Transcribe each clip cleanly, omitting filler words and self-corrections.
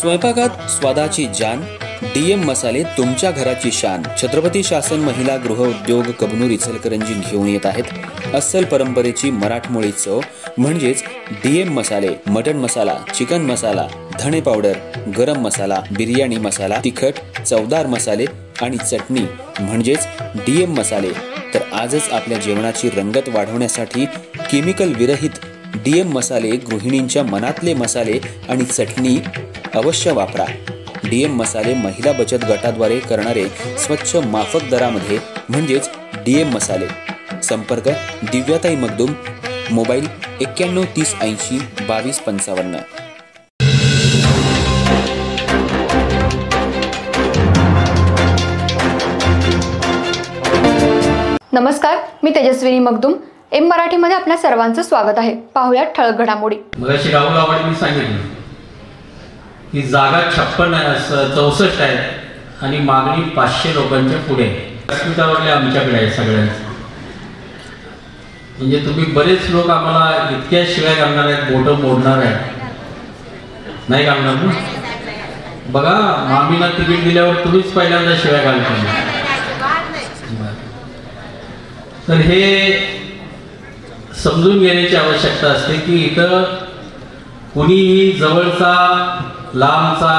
स्वयंपाकात स्वादाची जान, डीएम मसाले तुमच्या घराची शान। छत्रपती शासन महिला गृह उद्योग कबनूर इचलकरंजी घेऊन येत आहेत अस्सल परंपरेची मराठमोळी चव म्हणजेच डीएम मसाले। मटन मसाला, चिकन मसाला, धणे पावडर, गरम मसाला, बिर्याणी मसाला, तिखट चवदार मसाले आणि चटणी म्हणजेच डीएम मसाले। तर आजच आपल्या जेवणाची रंगत वाढवण्यासाठी केमिकल विरहित डीएम मसाले, गृहिणींच्या मनातले मसाले आणि चटणी अवश्य वापरा। डीएम मसाले महिला बचत गटाद्वारे करणारे स्वच्छ माफक दरामध्ये म्हणजेच डीएम मसाले। संपर्क दिव्याताई मगदूम, मोबाईल 91 30 80 22 55। नमस्कार, मी तेजस्विनी मगदूम। एम मराठीमध्ये आपल्या सर्वांचं स्वागत आहे। पाहूया ठळक घडामोडी। मगाशी राहुल आवाडेंनी सांगितलं की जागा 64 आहेत आणि मागणी 500 लोकांच्या पुढे अस्मितावरले आमच्याकडे आहे सगळ्यांचं। म्हणजे तुम्ही बरेच लोक आम्हाला इतक्या शिवाय घालणार आहेत, बोटं मोडणार आहेत, नाही घालणार ना? बघा, मामीला तिकीट दिल्यावर तुम्हीच पहिल्यांदा शिवाय घालता। तर हे समजून घेण्याची आवश्यकता असते की इथं कुणीही जवळचा लांबचा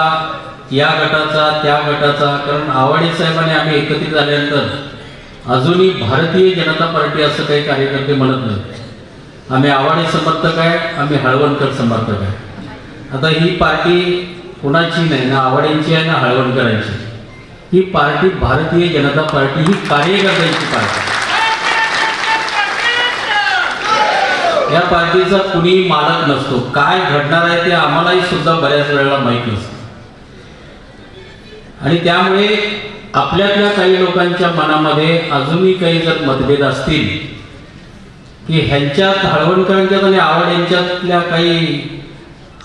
या गटाचा त्या गटाचा, कारण आवाडे साहेबांनी आम्ही एकत्रित झाल्यानंतर अजूनही भारतीय जनता पार्टी असं काही कार्यकर्ते म्हणत नाही। आम्ही आवाडे समर्थक आहे, आम्ही हळवणकर समर्थक आहे। आता ही पार्टी कुणाची नाही ना, आवाडेंची आहे ना हळवणकरांची। ही पार्टी भारतीय जनता पार्टी ही कार्यकर्त्यांची पार्टी। या पार्टीचा कुणी मालक नसतो। काय घडणार आहे ते आम्हालाही सुद्धा बऱ्याच वेळेला माहिती नसतं आणि त्यामुळे आपल्यातल्या काही लोकांच्या मनामध्ये अजूनही काही जर मतभेद असतील की ह्यांच्यात हळवणकरांच्यात आणि आवड यांच्यातल्या काही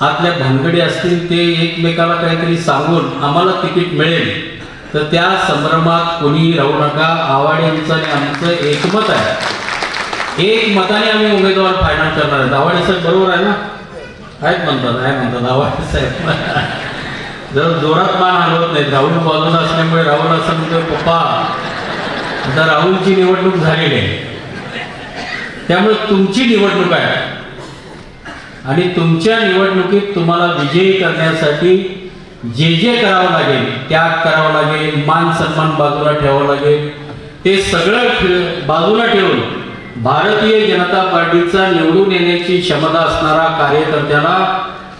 आतल्या भानगडी असतील, ते एकमेकाला काहीतरी सांगून आम्हाला तिकीट मिळेल, तर त्या संभ्रमात कोणी राहू नका। आवड यांचं आणि आमचं एकमत आहे, एक मताने आम्ही उमेदवार फायनल करणार आहेत। आवाडे साहेब बरोबर आहे ना? आहेत म्हणतात, आहे म्हणतात आवाडे साहेब। जर जोरात मान हलवत नाहीत। राहुल बाजूला असल्यामुळे राहुल असं म्हणतो पप्पा, आता राहुलची निवडणूक झालेली आहे, त्यामुळे तुमची निवडणूक आहे आणि तुमच्या निवडणुकीत तुम्हाला विजयी करण्यासाठी जे जे करावं लागेल, त्याग करावा लागेल, मान सन्मान बाजूला ठेवावं लागेल, ते सगळं बाजूला ठेवून भारतीय जनता पार्टीचा निवडून येण्याची क्षमता असणारा कार्यकर्त्याला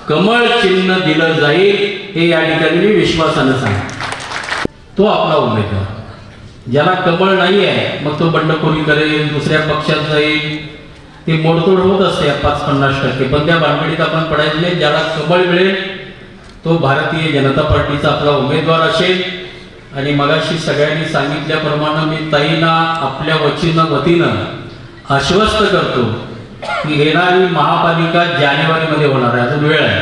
कमळ चिन्ह दिलं जाईल, हे या ठिकाणी मी विश्वासाने सांगतो। तो आपला उमेदवार। ज्याला कमळ नाही आहे मग तो बंडखोरी करेल, दुसऱ्या पक्षात जाईल, ते मोडतोड होत असते 5-50%, पण त्या भानगडीत आपण पडायचं नाही। ज्याला कमळ मिळेल तो भारतीय जनता पार्टीचा आपला उमेदवार असेल। आणि मगाशी सगळ्यांनी सांगितल्याप्रमाणे मी ताईंना आपल्या वतीनं आश्वस्त करतो की येणारी महापालिका जानेवारीमध्ये होणार आहे। अजून वेळ आहे,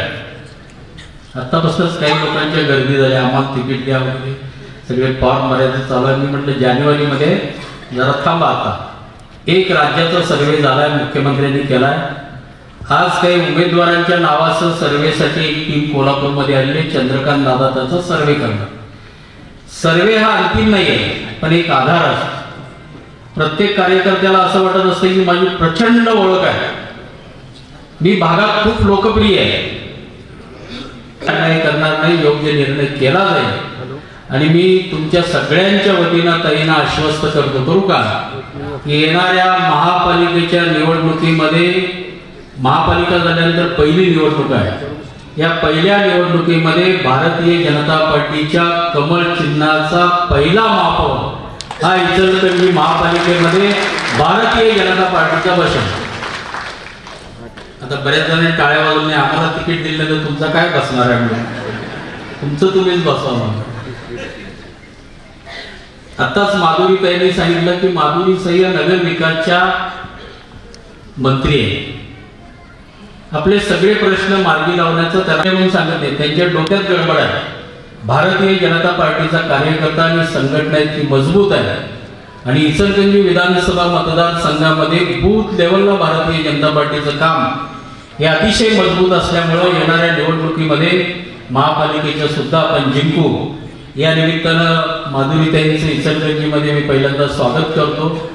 आतापासूनच काही लोकांच्या गर्दी झाल्या, आम्हाला तिकीट द्या वगैरे सगळे फॉर्म भरायचं चालू आहे। मी म्हटलं जानेवारीमध्ये जरा थांबा। आता एक राज्याचा सर्वे झालाय, मुख्यमंत्र्यांनी केलाय। आज काही उमेदवारांच्या नावाचं सर्वेसाठी एक टीम कोल्हापूरमध्ये आलेली, चंद्रकांत दादा त्याचा सर्वे करणार। सर्वे हा अंतिम नाही आहे, पण एक आधार असतो। प्रत्येक कार्यकर्त्याला असं वाटत असतं की माझी प्रचंड ओळख आहे, मी भागात खूप लोकप्रिय आहे, नाही करणार नाही, योग्य निर्णय केला जाईल। आणि मी तुमच्या सगळ्यांच्या वतीनं ताईंना आश्वस्त करतो, करू का, येणाऱ्या महापालिकेच्या निवडणुकीमध्ये, महापालिका झाल्यानंतर पहिली निवडणूक आहे, या पहिल्या निवडणुकीमध्ये भारतीय जनता पार्टीच्या कमळ चिन्हाचा पहिला महापौर हा इचलकरंजी महापालिकेमध्ये भारतीय जनता पार्टीचा बसेल। आता बऱ्याच जणांनी टाळ्या वाजवून आम्हाला तिकीट दिलं तर तुमचा काय बसणार आहे? तुमचं तुम्हीच बसवा। आताच माधुरी ताईंनी सांगितलं की माधुरी सह्य नगर विकासच्या मंत्री आहे, आपले सगळे प्रश्न मार्गी लावण्याचं त्यांना म्हणून सांगत नाही, त्यांच्या डोक्यात गडबड आहे। भारतीय जनता पार्टीचा कार्यकर्ता आणि संघटना इतकी मजबूत आहे आणि इचलकरंजी विधानसभा मतदारसंघामध्ये बूथ लेवलला भारतीय जनता पार्टीचं काम हे अतिशय मजबूत असल्यामुळे येणाऱ्या निवडणुकीमध्ये महापालिकेच्या सुद्धा आपण जिंकू. या निमित्तानं माधुरीताईंचं इचलकरंजीमध्ये मी पहिल्यांदा स्वागत करतो.